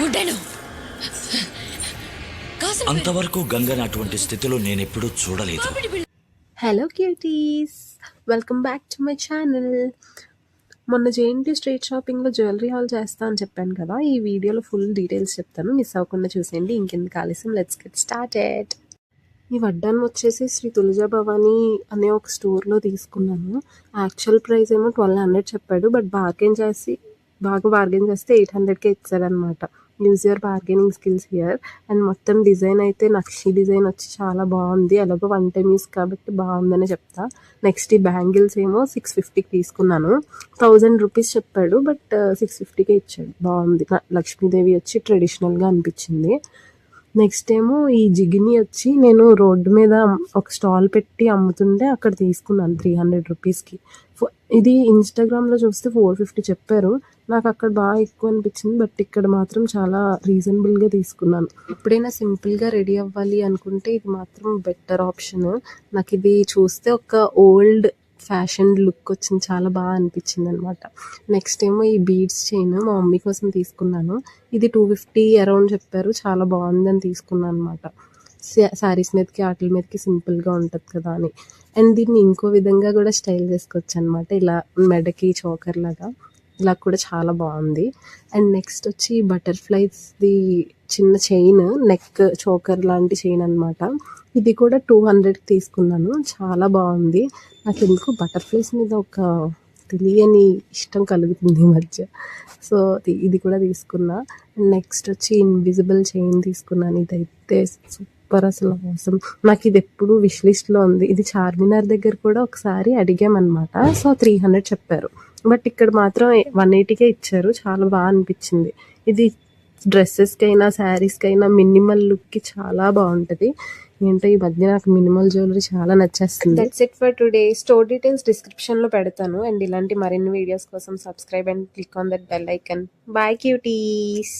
ఉండను. అంతవరకు గంగని అటువంటి స్థితిలో నేను ఎప్పుడూ చూడలేదు. Hello cuties, welcome back to my channel. మొన్న జేఎన్టీ స్ట్రీట్ షాపింగ్లో జ్యువెలరీ హాల్ చేస్తా అని చెప్పాను కదా, ఈ వీడియోలో ఫుల్ డీటెయిల్స్ చెప్తాను, మిస్ అవ్వకుండా చూసేయండి. ఇంకెందుకు ఆలస్యం, లెట్స్ గెట్ స్టార్టెడ్. ఈ వడ్డానం వచ్చేసి శ్రీ తులజా భవానీ అనే ఒక స్టోర్లో తీసుకున్నాను. యాక్చువల్ ప్రైస్ ఏమో 1200 చెప్పాడు, బట్ బాగా బార్గెన్ చేస్తే 800కే ఇచ్చారనమాట. Use your bargaining skills here. And మొత్తం డిజైన్ అయితే నక్షి డిజైన్ వచ్చి చాలా బాగుంది. అలాగే 1 టైమ్ యూస్ కాబట్టి బాగుందని చెప్తా. నెక్స్ట్ ఈ బ్యాంగిల్స్ ఏమో 650కి తీసుకున్నాను. 1000 రూపీస్ చెప్పాడు, బట్ 650కే ఇచ్చాడు. బాగుంది. లక్ష్మీదేవి వచ్చి ట్రెడిషనల్గా అనిపించింది. నెక్స్ట్ ఏమో ఈ జిగిని వచ్చి నేను రోడ్డు మీద ఒక స్టాల్ పెట్టి అమ్ముతుంటే అక్కడ తీసుకున్నాను 300 రూపీస్కి. ఇది ఇన్స్టాగ్రామ్లో చూస్తే 450 చెప్పారు. నాకు అక్కడ బాగా ఎక్కువ అనిపించింది, బట్ ఇక్కడ మాత్రం చాలా రీజనబుల్గా తీసుకున్నాను. ఎప్పుడైనా సింపుల్గా రెడీ అవ్వాలి అనుకుంటే ఇది మాత్రం బెటర్ ఆప్షన్. నాకు ఇది చూస్తే ఒక ఓల్డ్ ఫ్యాషన్ లుక్ వచ్చింది, చాలా బాగా అనిపించింది అనమాట. నెక్స్ట్ ఏమో ఈ బీడ్స్ చైన్ మా మమ్మీ కోసం తీసుకున్నాను. ఇది 250 అరౌండ్ చెప్పారు, చాలా బాగుందని తీసుకున్నాను అనమాట. శారీస్ మీదకి వాటి మీదకి సింపుల్గా ఉంటుంది కదా అని. అండ్ దీన్ని ఇంకో విధంగా కూడా స్టైల్ చేసుకోవచ్చు అనమాట, ఇలా మెడకి చోకర్ లాగా. ఇలా కూడా చాలా బాగుంది. అండ్ నెక్స్ట్ వచ్చి బటర్ఫ్లైస్ది చిన్న చైన్, నెక్ చోకర్ లాంటి చైన్ అనమాట. ఇది కూడా 200కి తీసుకున్నాను, చాలా బాగుంది. నాకు ఎందుకు బటర్ఫ్లైస్ మీద ఒక తెలియని ఇష్టం కలుగుతుంది ఈ మధ్య. సో ఇది కూడా తీసుకున్నా. నెక్స్ట్ వచ్చి ఇన్విజిబుల్ చైన్ తీసుకున్నాను. ఇదైతే సూపర్, అసలు అవసరం. నాకు ఇది ఎప్పుడు విష్ లిస్ట్లో ఉంది. ఇది చార్మినార్ దగ్గర కూడా ఒకసారి అడిగామన్నమాట. సో 300 చెప్పారు, బట్ ఇక్కడ మాత్రం 180కే ఇచ్చారు. చాలా బాగా అనిపించింది. ఇది డ్రెస్సెస్కి అయినా శారీస్కి అయినా మినిమల్ లుక్కి చాలా బాగుంటుంది. ఏంటో ఈ మధ్య నాకు మినిమల్ జ్యువెలరీ చాలా నచ్చేస్తుంది. That's it for today. Store details డిస్క్రిప్షన్లో పెడతాను. అండ్ ఇలాంటి మరిన్ని వీడియోస్ కోసం subscribe and click on that bell icon. Bye cuties.